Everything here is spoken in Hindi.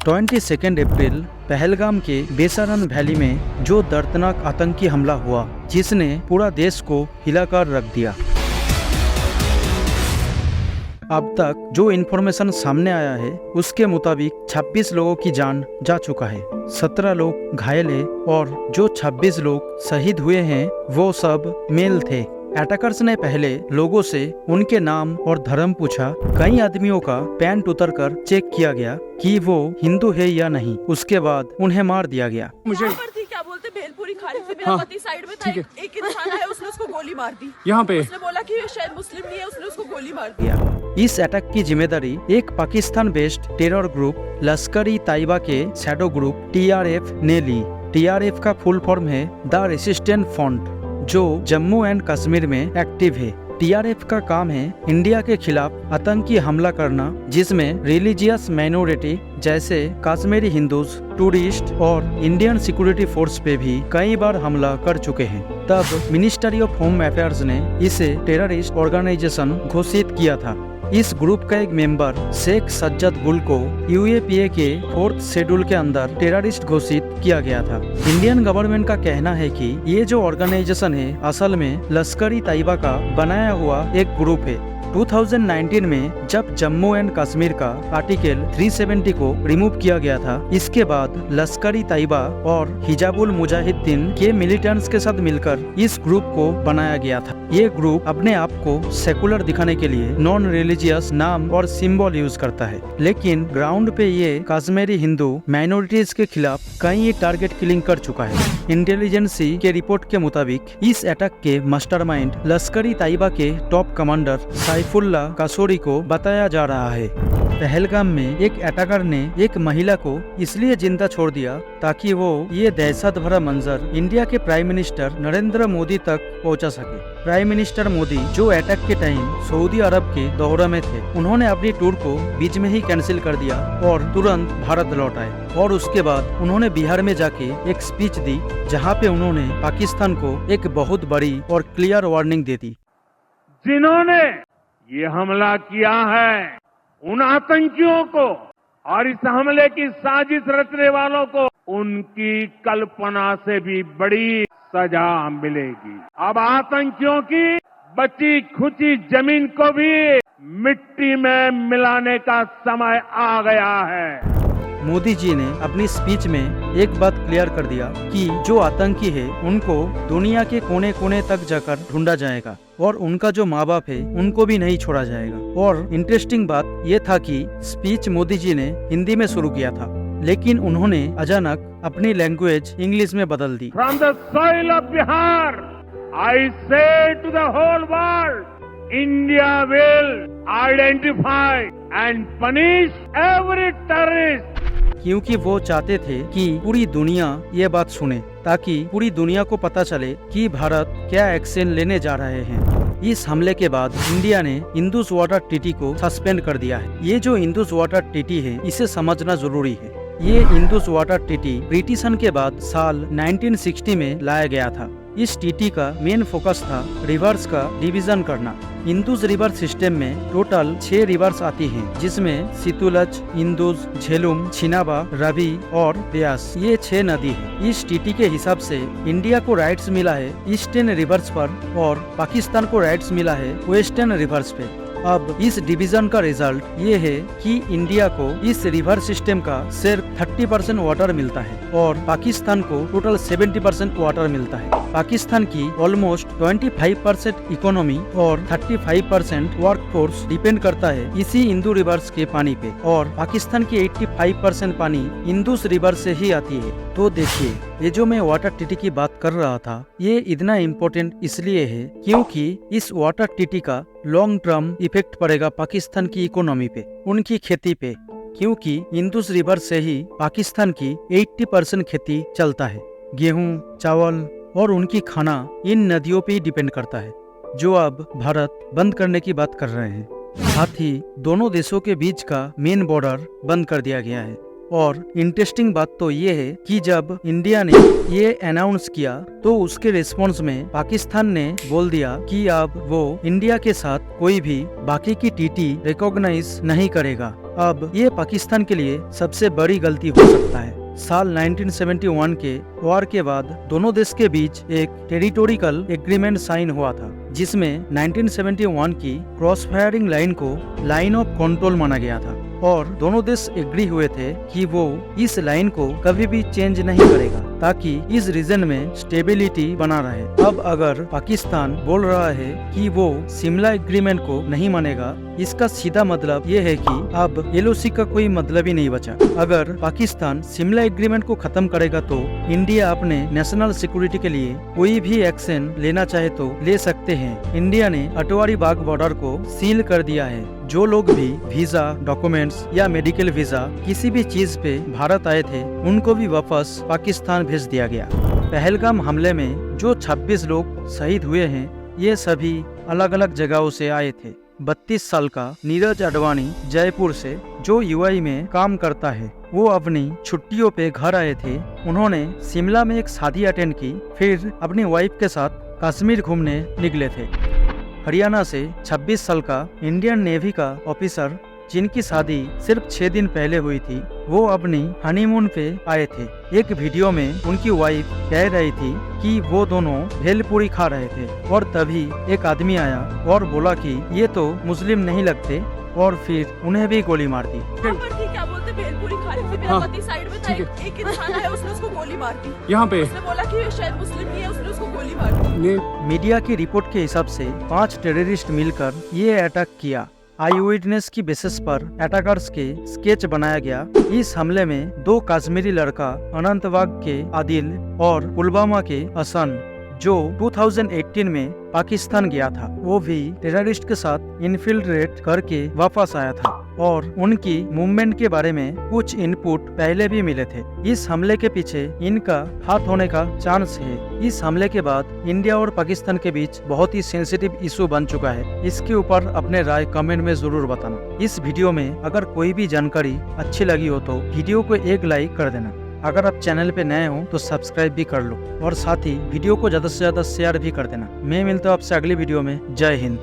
22 अप्रैल पहलगाम के बेसारन वैली में जो दर्दनाक आतंकी हमला हुआ जिसने पूरा देश को हिलाकर रख दिया। अब तक जो इन्फॉर्मेशन सामने आया है उसके मुताबिक 26 लोगों की जान जा चुका है, 17 लोग घायल हैं और जो 26 लोग शहीद हुए हैं वो सब मेल थे। अटैकर्स ने पहले लोगों से उनके नाम और धर्म पूछा। कई आदमियों का पैंट उतरकर चेक किया गया कि वो हिंदू है या नहीं। उसके बाद उन्हें मार दिया गया। मुझे क्या बोलते भेलपुरी खाने से मेरा पति साइड में था, एक इंसान आया उसने उसको गोली मार दी। यहाँ पे उसने बोला कि शायद मुस्लिम नहीं है, उसने उसको गोली मार दिया। इस अटैक की जिम्मेदारी एक Pakistan based terror group Lashkar-e Taiba के शैडो ग्रुप TRF ने ली। TRF का फुल फॉर्म है द रेसिस्टेंट फ्रंट, जो जम्मू एंड कश्मीर में एक्टिव है। TRF का काम है इंडिया के खिलाफ आतंकी हमला करना, जिसमें रिलीजियस माइनॉरिटी जैसे कश्मीरी हिंदूज, टूरिस्ट और इंडियन सिक्योरिटी फोर्स पे भी कई बार हमला कर चुके हैं। तब मिनिस्ट्री ऑफ होम अफेयर्स ने इसे टेररिस्ट ऑर्गेनाइजेशन घोषित किया था। इस ग्रुप का एक मेंबर शेख सज्जद गुल को UAPA के 4th शेड्यूल के अंदर टेररिस्ट घोषित किया गया था। इंडियन गवर्नमेंट का कहना है कि ये जो ऑर्गेनाइजेशन है असल में लश्कर-ई तैयबा का बनाया हुआ एक ग्रुप है। 2019 में जब जम्मू एंड कश्मीर का आर्टिकल 370 को रिमूव किया गया था, इसके बाद लश्कर-ई तैयबा और हिजाबुल मुजाहिदीन के मिलिटेंट्स के साथ मिलकर इस ग्रुप को बनाया गया था। ये ग्रुप अपने आप को सेकुलर दिखाने के लिए नॉन रिलीजियस नाम और सिंबल यूज करता है, लेकिन ग्राउंड पे ये कश्मीरी हिंदू माइनॉरिटीज के खिलाफ कई टारगेट किलिंग कर चुका है। इंटेलिजेंसी के रिपोर्ट के मुताबिक इस अटैक के मास्टरमाइंड लश्कर-ई तैयबा के टॉप कमांडर साइफुल्लाह कसोरी को बताया जा रहा है। पहलगाम में एक अटैकर ने एक महिला को इसलिए जिंदा छोड़ दिया ताकि वो ये दहशत भरा मंजर इंडिया के प्राइम मिनिस्टर नरेंद्र मोदी तक पहुंचा सके। प्राइम मिनिस्टर मोदी जो अटैक के टाइम सऊदी अरब के दौरे में थे, उन्होंने अपनी टूर को बीच में ही कैंसिल कर दिया और तुरंत भारत लौट आए। और उसके बाद उन्होंने बिहार में जाके एक स्पीच दी, जहाँ पे उन्होंने पाकिस्तान को एक बहुत बड़ी और क्लियर वार्निंग दे दी। जिन्होंने ये हमला किया है उन आतंकियों को और इस हमले की साजिश रचने वालों को उनकी कल्पना से भी बड़ी सजा मिलेगी। अब आतंकियों की बची खुची जमीन को भी मिट्टी में मिलाने का समय आ गया है। मोदी जी ने अपनी स्पीच में एक बात क्लियर कर दिया कि जो आतंकी है उनको दुनिया के कोने कोने तक जाकर ढूंढा जाएगा और उनका जो माँ बाप है उनको भी नहीं छोड़ा जाएगा। और इंटरेस्टिंग बात ये था कि स्पीच मोदी जी ने हिंदी में शुरू किया था, लेकिन उन्होंने अचानक अपनी लैंग्वेज इंग्लिश में बदल दी। From the soil of Bihar I say to the whole world, India will identify and punish every terrorist. क्योंकि वो चाहते थे कि पूरी दुनिया ये बात सुने, ताकि पूरी दुनिया को पता चले कि भारत क्या एक्शन लेने जा रहे हैं। इस हमले के बाद इंडिया ने इंडस वाटर ट्रीटी को सस्पेंड कर दिया है। ये जो इंडस वाटर ट्रीटी है इसे समझना जरूरी है। ये इंडस वाटर ट्रीटी ब्रिटिशन के बाद साल 1960 में लाया गया था। इस ट्रीटी का मेन फोकस था रिवर्स का डिवीजन करना। इंडस रिवर सिस्टम में टोटल 6 रिवर्स आती हैं, जिसमें सितुलज, इंडस, झेलुम, छिनाबा, रवि और ब्यास, ये 6 नदी है। इस ट्रीटी के हिसाब से इंडिया को राइट्स मिला है ईस्टर्न रिवर्स पर और पाकिस्तान को राइट्स मिला है वेस्टर्न रिवर्स पे। अब इस डिवीजन का रिजल्ट ये है कि इंडिया को इस रिवर सिस्टम का सिर्फ 30% वाटर मिलता है और पाकिस्तान को टोटल 70% वाटर मिलता है। पाकिस्तान की ऑलमोस्ट 25% इकोनॉमी और 35% वर्कफोर्स डिपेंड करता है इसी इंदू रिवर्स के पानी पे, और पाकिस्तान की 85% पानी इंडस रिवर से ही आती है। तो देखिए, ये जो मैं वाटर ट्रीटी की बात कर रहा था ये इतना इम्पोर्टेंट इसलिए है क्योंकि इस वाटर ट्रीटी का लॉन्ग टर्म इफेक्ट पड़ेगा पाकिस्तान की इकोनॉमी पे, उनकी खेती पे, क्योंकि इंडस रिवर से ही पाकिस्तान की 80% खेती चलता है। गेहूं, चावल और उनकी खाना इन नदियों पे ही डिपेंड करता है, जो अब भारत बंद करने की बात कर रहे हैं। साथ ही दोनों देशों के बीच का मेन बॉर्डर बंद कर दिया गया है। और इंटरेस्टिंग बात तो ये है कि जब इंडिया ने ये अनाउंस किया तो उसके रिस्पॉन्स में पाकिस्तान ने बोल दिया कि अब वो इंडिया के साथ कोई भी बाकी की ट्रीटी रिकॉग्नाइज नहीं करेगा। अब ये पाकिस्तान के लिए सबसे बड़ी गलती हो सकता है। साल 1971 के वॉर के बाद दोनों देश के बीच एक टेरिटोरिकल एग्रीमेंट साइन हुआ था, जिसमें 1971 की क्रॉस फायरिंग लाइन को लाइन ऑफ कंट्रोल माना गया था और दोनों देश एग्री हुए थे कि वो इस लाइन को कभी भी चेंज नहीं करेगा ताकि इस रीजन में स्टेबिलिटी बना रहे। अब अगर पाकिस्तान बोल रहा है कि वो शिमला एग्रीमेंट को नहीं मानेगा, इसका सीधा मतलब ये है कि अब LOC का कोई मतलब ही नहीं बचा। अगर पाकिस्तान शिमला एग्रीमेंट को खत्म करेगा तो इंडिया अपने नेशनल सिक्योरिटी के लिए कोई भी एक्शन लेना चाहे तो ले सकते हैं। इंडिया ने अटवारी बाग बॉर्डर को सील कर दिया है। जो लोग भी वीजा, डॉक्यूमेंट्स या मेडिकल वीजा किसी भी चीज पे भारत आए थे, उनको भी वापस पाकिस्तान भेज दिया गया। पहलगाम हमले में जो 26 लोग शहीद हुए हैं, ये सभी अलग अलग जगहों से आए थे। 32 साल का नीरज अडवाणी जयपुर से, जो UAE में काम करता है, वो अपनी छुट्टियों पे घर आए थे। उन्होंने शिमला में एक शादी अटेंड की, फिर अपनी वाइफ के साथ कश्मीर घूमने निकले थे। हरियाणा से 26 साल का इंडियन नेवी का ऑफिसर, जिनकी शादी सिर्फ 6 दिन पहले हुई थी, वो अपनी हनीमून पे आए थे। एक वीडियो में उनकी वाइफ कह रही थी कि वो दोनों भेलपूरी खा रहे थे और तभी एक आदमी आया और बोला कि ये तो मुस्लिम नहीं लगते, और फिर उन्हें भी गोली मार दी। वहाँ पर थी, क्या बोलते, भेलपूरी खा रही थी, मेरा पति साइड में था, एक इंसान आया, उसने उसको गोली मार दी। यहाँ पे उसने बोला कि ये शायद मुस्लिम नहीं है, उसने उसको गोली मार दी। मीडिया की रिपोर्ट के हिसाब से 5 टेररिस्ट मिलकर ये अटैक किया। आई विटनेस की बेसिस पर अटैकर्स के स्केच बनाया गया। इस हमले में 2 कश्मीरी लड़का, अनंतनाग के आदिल और पुलवामा के हसन, जो 2018 में पाकिस्तान गया था, वो भी टेररिस्ट के साथ इन्फिल्ट्रेट करके वापस आया था और उनकी मूवमेंट के बारे में कुछ इनपुट पहले भी मिले थे। इस हमले के पीछे इनका हाथ होने का चांस है। इस हमले के बाद इंडिया और पाकिस्तान के बीच बहुत ही सेंसिटिव इशू बन चुका है। इसके ऊपर अपने राय कमेंट में जरूर बताना। इस वीडियो में अगर कोई भी जानकारी अच्छी लगी हो तो वीडियो को एक लाइक कर देना। अगर आप चैनल पे नए हो तो सब्सक्राइब भी कर लो और साथ ही वीडियो को ज्यादा से ज्यादा शेयर भी कर देना। मैं मिलता हूँ आपसे अगली वीडियो में। जय हिंद।